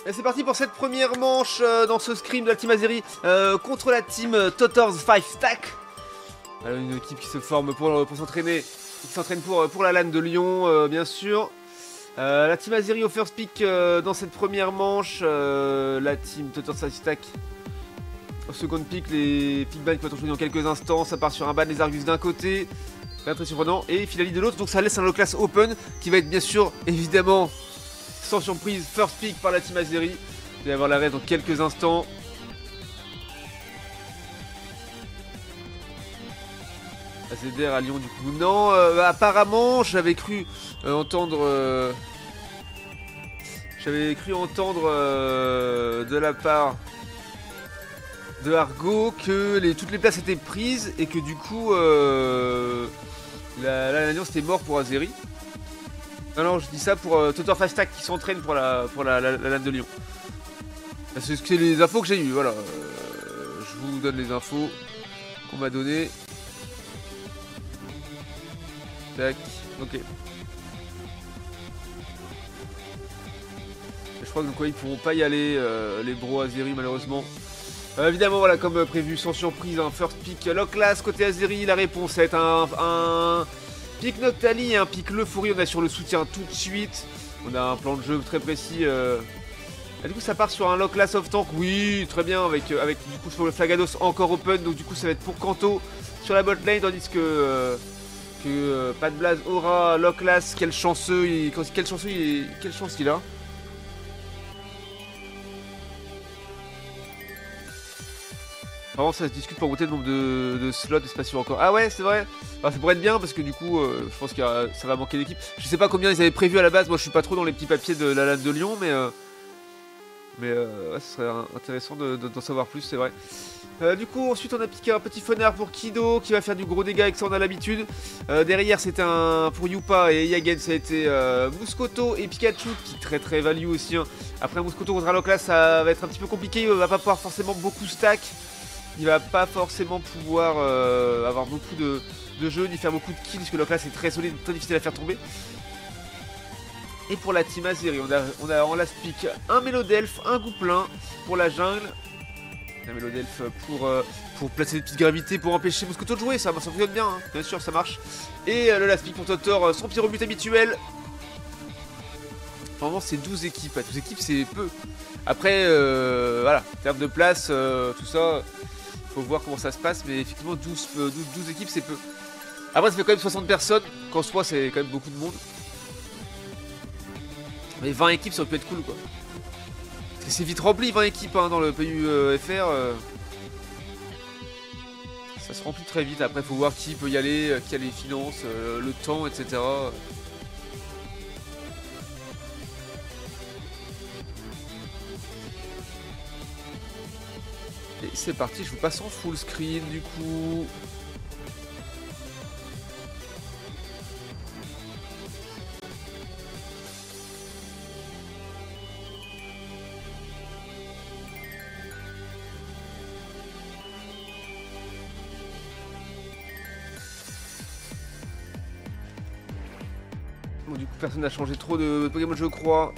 Et c'est parti pour cette première manche dans ce scrim de la team Azeri contre la team Totors 5 Stack. Alors, une équipe qui se forme pour s'entraîner, qui s'entraîne pour la LAN de Lyon, bien sûr. La team Azeri au first pick dans cette première manche. La team Totors 5 Stack au second pick. Les pick bans qui vont être choisis dans quelques instants. Ça part sur un ban des Argus d'un côté. Très surprenant. Et Filali de l'autre. Donc ça laisse un low class open qui va être bien sûr, évidemment, sans surprise, first pick par la team Azeri. Il va y avoir la raid dans quelques instants. AZR à Lyon du coup. Non, apparemment j'avais cru entendre de la part de Argo que toutes les places étaient prises et que du coup l'alliance était mort pour Azeri. Non, je dis ça pour Totor Fast Stack qui s'entraîne pour la LAN de Lyon. C'est les infos que j'ai eues, voilà. Je vous donne les infos qu'on m'a données. Tac, ok. Je crois que quoi, ils pourront pas y aller, les bros Azeri malheureusement. Évidemment, voilà, comme prévu, sans surprise, un first pick low class côté Azeri. La réponse est un pick Noctali et un pick l'Euphorie. On a sur le soutien tout de suite. On a un plan de jeu très précis. Et du coup, ça part sur un low class off tank. Oui, très bien, avec du coup sur le Flagados encore open. Donc du coup, ça va être pour Kanto sur la bot lane, tandis que Pat Blaze aura low class. Quel chanceux quelle chance qu'il a. Vraiment ça se discute pour monter le nombre de slots, c'est pas sûr encore. Ah ouais, c'est vrai. Enfin, ça pourrait être bien parce que du coup je pense que ça va manquer d'équipe. Je sais pas combien ils avaient prévu à la base, moi je suis pas trop dans les petits papiers de la LAN de Lyon, mais ouais, ce serait intéressant d'en savoir plus, c'est vrai. Du coup ensuite on a piqué un petit Fonard pour Kido qui va faire du gros dégât avec ça on a l'habitude. Derrière c'était pour Yupa et Yagen ça a été Muscoto et Pikachu qui très value aussi. Hein. Après Muscoto contre Alocla ça va être un petit peu compliqué, il va pas pouvoir forcément beaucoup stack. Il va pas forcément pouvoir avoir beaucoup de jeux ni faire beaucoup de kills parce que Alocla c'est très solide, très difficile à faire tomber. Et pour la team Azeri on a en last pick un Mélodelph, un Gouplin pour la jungle. Un Mélodelph pour placer des petites gravités pour empêcher Muscoto de jouer, ça fonctionne bien, hein. Bien sûr ça marche. Et le last pick pour Totor, son pyrobut habituel. Normalement c'est 12 équipes, 12 équipes c'est peu. Après voilà, en termes de place, tout ça, faut voir comment ça se passe, mais effectivement 12 équipes c'est peu. Après ça fait quand même 60 personnes, qu'en soi c'est quand même beaucoup de monde. Mais 20 équipes ça aurait pu être cool quoi. C'est vite rempli 20 équipes hein, dans le PUFR. Ça se remplit très vite, après faut voir qui peut y aller, qui a les finances, le temps, etc. Et c'est parti, je vous passe en full screen du coup. Bon, du coup personne n'a changé trop de Pokémon je crois.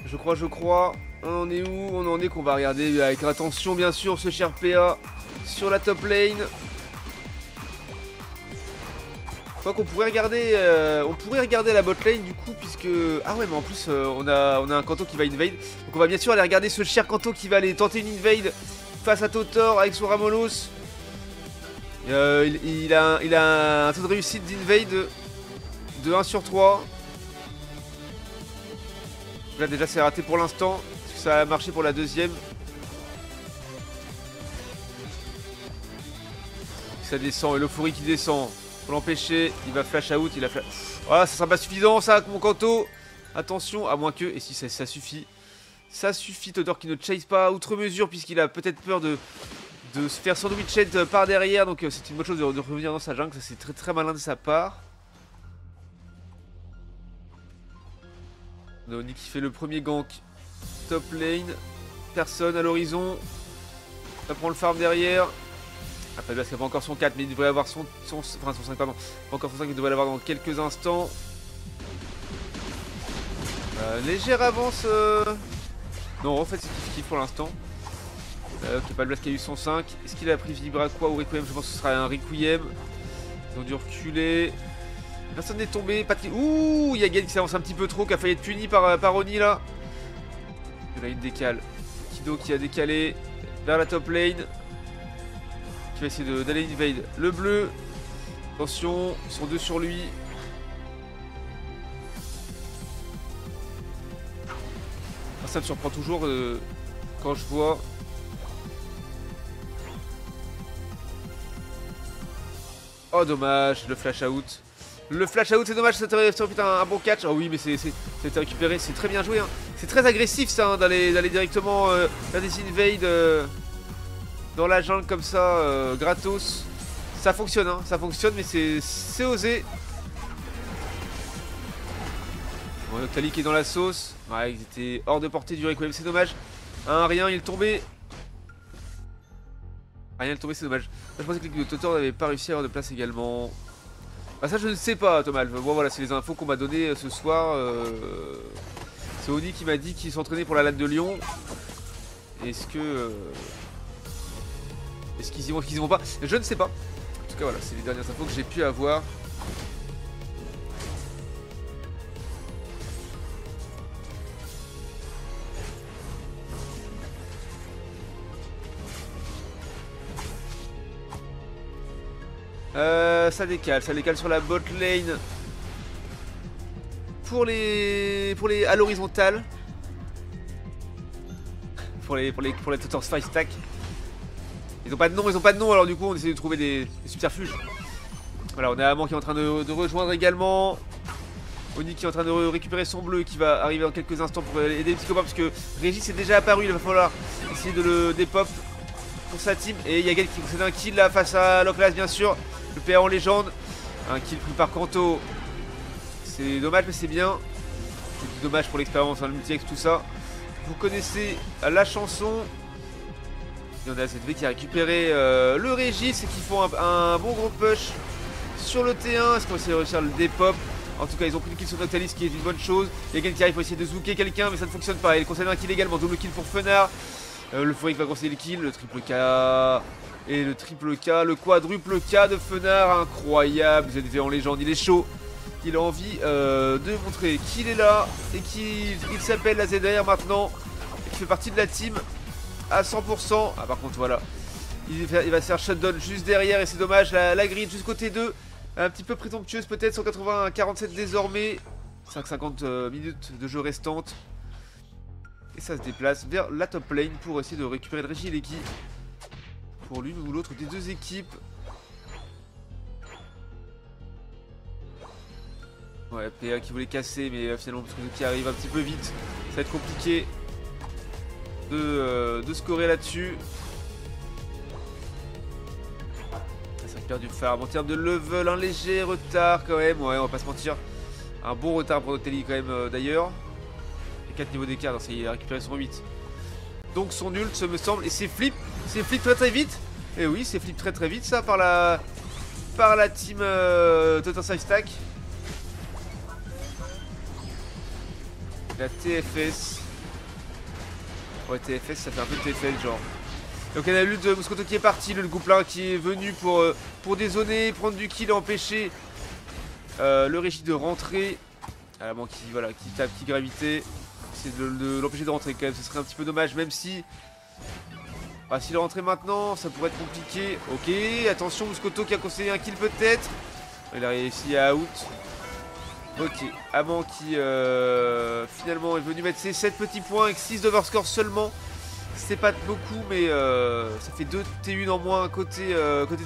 Je crois. On est où? On en est qu'on va regarder avec attention bien sûr ce cher PA sur la top lane. Je crois qu'on pourrait regarder la bot lane du coup puisque... Ah ouais mais en plus on a un Kanto qui va invade. Donc on va bien sûr aller regarder ce cher Kanto qui va aller tenter une invade face à Totor avec son Ramolos. Il a un taux de réussite d'invade de 1 sur 3. Là déjà c'est raté pour l'instant. Ça a marché pour la deuxième. Ça descend et l'euphorie qui descend. Pour l'empêcher, il va flash out. Il a flash... Voilà, ça sera pas suffisant ça, mon Kanto. Attention, à moins que... Et si ça suffit. Ça suffit, Todor qui ne chase pas outre mesure puisqu'il a peut-être peur de se faire sandwich par derrière. Donc c'est une bonne chose de revenir dans sa jungle. Ça c'est très malin de sa part. Noni qui fait le premier gank. Top lane, personne à l'horizon. Ça prend le farm derrière. Après parce qu'il n'a pas encore son 4 mais il devrait avoir son 5 pardon. Pas encore son 5 il devrait l'avoir dans quelques instants. Légère avance Non, en fait, c'est kiff-kiff pour l'instant. Ok, Palmas qui a eu 105. Est-ce qu'il a pris Vibra quoi ou Requiem? Je pense que ce sera un Requiem. Ils ont dû reculer. Personne n'est tombé. Ouh, il y a Gen qui s'avance un petit peu trop, qui a failli être puni par Oni là. Il a une décale. Kido qui a décalé vers la top lane. Qui va essayer d'aller invade le bleu. Attention, ils sont deux sur lui. Ça me surprend toujours quand je vois. Oh dommage, le flash out. Le flash out c'est dommage, ça aurait pu un bon catch. Oh oui mais c'est récupéré, c'est très bien joué hein. C'est très agressif ça hein, d'aller directement faire des invades dans la jungle comme ça, gratos. Ça fonctionne hein, ça fonctionne mais c'est osé. Bon, Kali qui est dans la sauce. Ouais, ils étaient hors de portée du Requiem, c'est dommage. Rien, il est tombé. Rien, il est tombé, c'est dommage. Je pensais que l'équipe de Totor n'avait pas réussi à avoir de place également. Bah ça je ne sais pas Thomas. Bon voilà, c'est les infos qu'on m'a donné ce soir. C'est Oni qui m'a dit qu'il s'entraînait pour la LAN de Lyon. Est-ce que... Est-ce qu'ils y vont pas? Je ne sais pas. En tout cas voilà, c'est les dernières infos que j'ai pu avoir. Ça décale sur la bot lane. Pour les à l'horizontale. Pour les Totor's Fight Stack. Ils ont pas de nom, alors du coup on essaie de trouver des subterfuges. Voilà, on a Amand qui est en train de rejoindre également. Oni qui est en train de récupérer son bleu, qui va arriver dans quelques instants pour aider les psychopathes parce que Régis est déjà apparu, il va falloir essayer de le dépop pour sa team. Et il y a Gale qui concède un kill là face à Loclas bien sûr. Le PA en légende. Un kill pris par Kanto. C'est dommage mais c'est bien. C'est dommage pour l'expérience, hein, le multi-ex, tout ça. Vous connaissez la chanson. Et on a ZV qui a récupéré le Régis et qui font un bon gros push sur le T1. Est-ce qu'on va essayer de réussir le dépop? En tout cas ils ont pris le kill sur Noctalis qui est une bonne chose. Il y a quelqu'un qui arrive pour essayer de zooker quelqu'un mais ça ne fonctionne pas. Il concède un kill également, double kill pour Fenard. Le Fouric va concéder le kill, le triple K. Et le triple K, le quadruple K de Fenard, incroyable. ZV en légende, il est chaud. Il a envie de montrer qu'il est là et qu'il s'appelle la ZR maintenant. Et qu'il fait partie de la team à 100%. Ah par contre voilà, il va se faire shutdown juste derrière et c'est dommage. La grille juste côté 2, un petit peu présomptueuse peut-être, 180 à 47 désormais. 5-50 minutes de jeu restantes. Et ça se déplace vers la top lane pour essayer de récupérer le Regileki. Pour l'une ou l'autre des deux équipes. Ouais, PA qui voulait casser, mais finalement qui arrive un petit peu vite. Ça va être compliqué de scorer là-dessus. Ça récupère du farm. En termes de level, un léger retard quand même. Ouais, on va pas se mentir. Un bon retard pour Noctali quand même d'ailleurs. Et 4 niveaux d'écart, il a récupéré son 8. Donc son ult, ce me semble. Et c'est flip. C'est flip très vite. Et oui, c'est flip très vite ça par la team Total Side Stack. La TFS. Ouais, TFS, ça fait un peu de TFL genre. Donc on a l'ult de Moscoto qui est parti, le Gouplin qui est venu pour dézoner, prendre du kill et empêcher le Régis de rentrer. Ah, bon, qui tape, qui gravité. C'est de l'empêcher de rentrer quand même, ce serait un petit peu dommage, même si... Ah, s'il est rentré maintenant, ça pourrait être compliqué. Ok, attention, Moscoto qui a conseillé un kill peut-être. Il a réussi à out. Ok, Amand qui finalement est venu mettre ses 7 petits points avec 6 d'overscore seulement. C'est pas beaucoup, mais ça fait 2 T1 en moins côté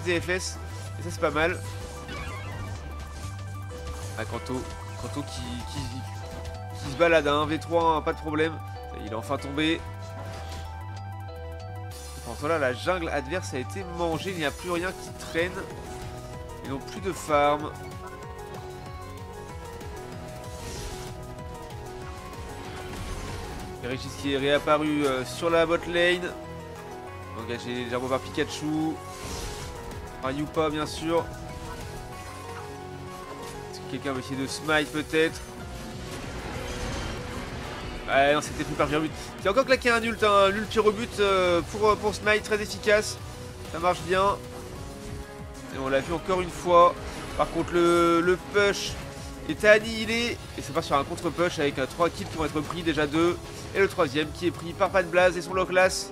TFS. Et ça c'est pas mal. Ah, Kanto qui se balade à 1v3, hein, pas de problème. Il est enfin tombé. Voilà, la jungle adverse a été mangée, il n'y a plus rien qui traîne. Ils n'ont plus de farm. Régis qui est réapparu sur la bot lane. Engagé légèrement par Pikachu. Par Yupa bien sûr. Est-ce que quelqu'un va essayer de smite peut-être? Ouais, non, c'était pris par Pyrbut. Qui a encore claqué un ult Pyrobut pour Smite, très efficace. Ça marche bien. Et on l'a vu encore une fois. Par contre, le push est annihilé. Et ça part sur un contre-push avec 3 kills qui vont être pris, déjà 2. Et le troisième qui est pris par Pat Blaze et son Loclas.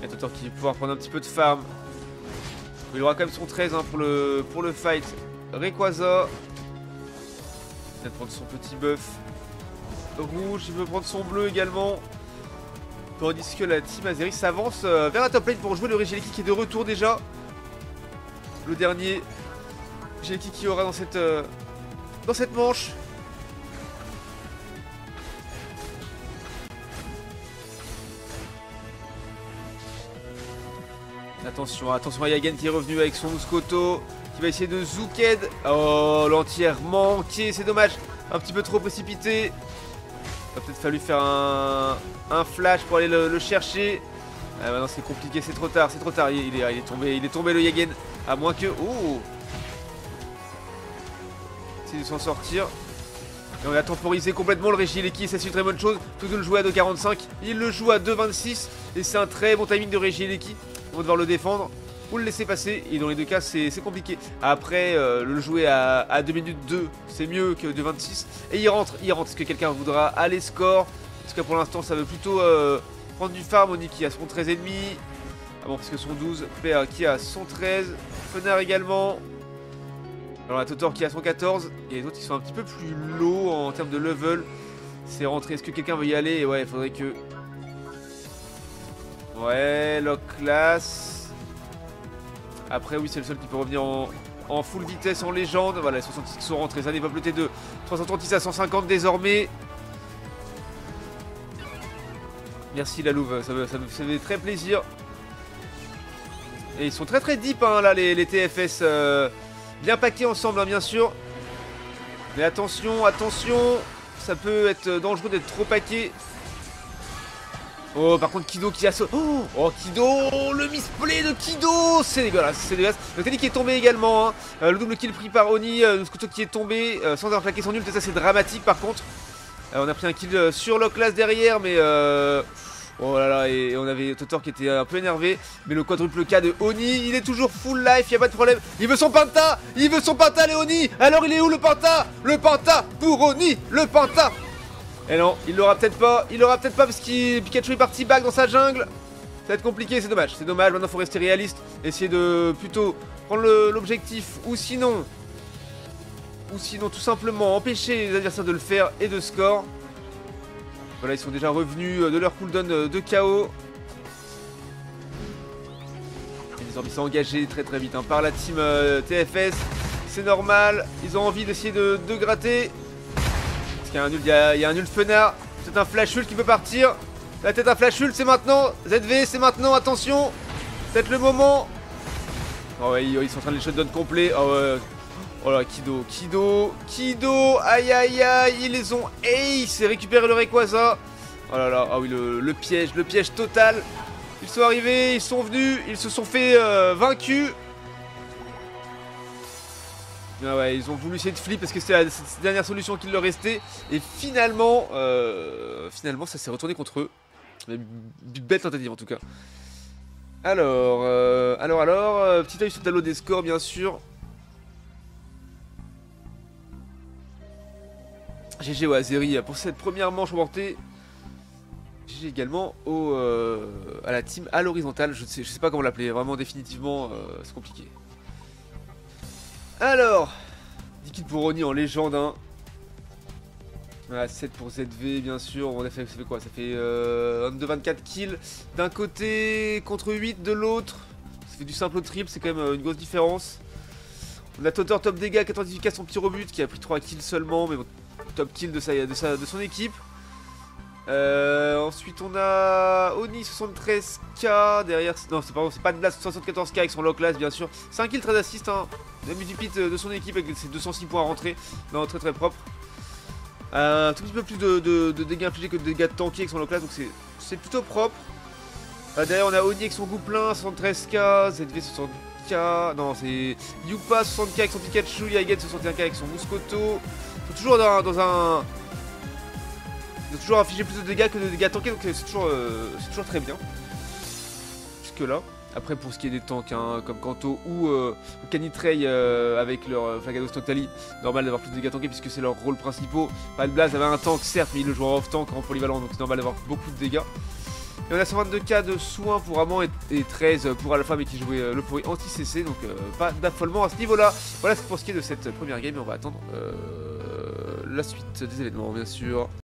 Et Totor qui va pouvoir prendre un petit peu de farm. Il aura quand même son 13 hein, pour le fight. Rayquaza. Il va prendre son petit buff rouge. Il veut prendre son bleu également. Tandis que la team Azeri s'avance vers la top lane pour jouer le Regieleki qui est de retour déjà. Le dernier Regieleki qui aura dans cette manche. Attention, attention à Yagen qui est revenu avec son Muskoto. Qui va essayer de Zouked. Oh, l'entière manqué, c'est dommage. Un petit peu trop précipité. Il va peut-être fallu faire un flash pour aller le chercher. Ah bah non, c'est compliqué, c'est trop tard, il est tombé le Yagen. À moins que... Oh, essayer de s'en sortir. Et on a temporisé complètement le Regieleki, ça c'est une très bonne chose. Plutôt que de le jouer à 2,45, il le joue à 2,26. Et c'est un très bon timing de Regieleki. On va devoir le défendre ou le laisser passer. Et dans les deux cas, c'est compliqué. Après, le jouer à 2 minutes 2, c'est mieux que 2,26. Et il rentre. Est-ce que quelqu'un voudra aller score? Parce que pour l'instant, ça veut plutôt prendre du farm. Oni qui a son 13,5. Ah bon, parce que son 12. PA qui a son 13. Fenard également. Alors la Totor qui a son 14. Et les autres qui sont un petit peu plus low en termes de level. C'est rentré. Est-ce que quelqu'un veut y aller? Et ouais, il faudrait que... Ouais, Loclas. Après, oui, c'est le seul qui peut revenir en full vitesse, en légende. Voilà, les 66 qui sont rentrés. Ça développe le T2. 336 à 150 désormais. Merci la Louve, ça me fait très plaisir. Et ils sont très très deep hein, là les TFS. Bien paqués ensemble hein, bien sûr. Mais attention, attention. Ça peut être dangereux d'être trop paqué. Oh par contre Kido qui a ce... Oh Kido, le misplay de Kido. C'est dégueulasse, c'est dégueulasse. Le Teddy qui est tombé également hein. Le double kill pris par Oni. Le Scuto qui est tombé sans avoir plaqué son ult. Et ça c'est dramatique par contre. On a pris un kill sur Loclas derrière mais... Oh là là, et on avait Totor qui était un peu énervé. Mais le quadruple K de Oni, il est toujours full life, il n'y a pas de problème. Il veut son Penta, Léoni. Alors il est où le Penta? Le Penta pour Oni, le Penta. Et non, il l'aura peut-être pas, parce que Pikachu est parti back dans sa jungle. Ça va être compliqué, c'est dommage, maintenant il faut rester réaliste. Essayer de plutôt prendre l'objectif, ou sinon tout simplement empêcher les adversaires de le faire et de score. Voilà, ils sont déjà revenus de leur cooldown de KO. Et désormais ils sont engagés très très vite hein, par la team TFS. C'est normal, ils ont envie d'essayer de gratter. Parce qu'il y a un nul, il y a un nul Fenard. C'est un flash ult qui peut partir. La tête un flash ult, c'est maintenant. ZV, c'est maintenant, attention. Peut-être le moment. Oh ouais, ils sont en train de les shutdown complets. Oh ouais. Oh là, Kido, aïe aïe aïe, ils les ont ace et récupéré le Rayquaza. Oh là là, ah oui, le piège total. Ils sont arrivés, ils sont venus, ils se sont fait vaincus. Ah ouais, ils ont voulu essayer de flip parce que c'était la dernière solution qu'il leur restait. Et finalement, ça s'est retourné contre eux. Belle tentative en tout cas. Alors, petit œil sur le tableau des scores bien sûr. GG au Azeri pour cette première manche remportée. GG également à la team à l'horizontale. Je sais pas comment l'appeler, vraiment définitivement c'est compliqué. Alors, 10 kills pour Oni en légende. Hein. Voilà, 7 pour ZV bien sûr. On a fait, ça fait quoi? Ça fait 22-24 kills d'un côté contre 8 de l'autre. Ça fait du simple au triple, c'est quand même une grosse différence. On a Totor top dégâts, 98K son petit rebut qui a pris 3 kills seulement, mais bon, top kill de son équipe. Ensuite on a Oni 73K derrière. Non c'est pas de blast, 74K avec son Loclas bien sûr. 5 kills, 13 assists hein. La multipite de son équipe avec ses 206 points à rentrer. Non, très très propre. Un tout petit peu plus de dégâts infligés que de dégâts tankés avec son Loclas, donc c'est plutôt propre. Derrière on a Oni avec son Gouplin 73K, ZV 60k. Non, c'est Yupa 60k avec son Pikachu, Yagen 61k avec son Mouscoto. Faut toujours dans un. Ils ont toujours infligé plus de dégâts que de dégâts tankés, donc c'est toujours très bien. Jusque là. Après, pour ce qui est des tanks, hein, comme Kanto ou Canitrei avec leur Flagados Noctali, normal d'avoir plus de dégâts tankés puisque c'est leur rôle principal. Balblaz avait un tank, certes, mais il le joue en off-tank, en polyvalent, donc c'est normal d'avoir beaucoup de dégâts. Et on a 122k de soins pour Amand et 13 pour Alpha, mais qui jouait le pourri anti-CC, donc pas d'affolement à ce niveau-là. Voilà pour ce qui est de cette première game, et on va attendre la suite des événements, bien sûr.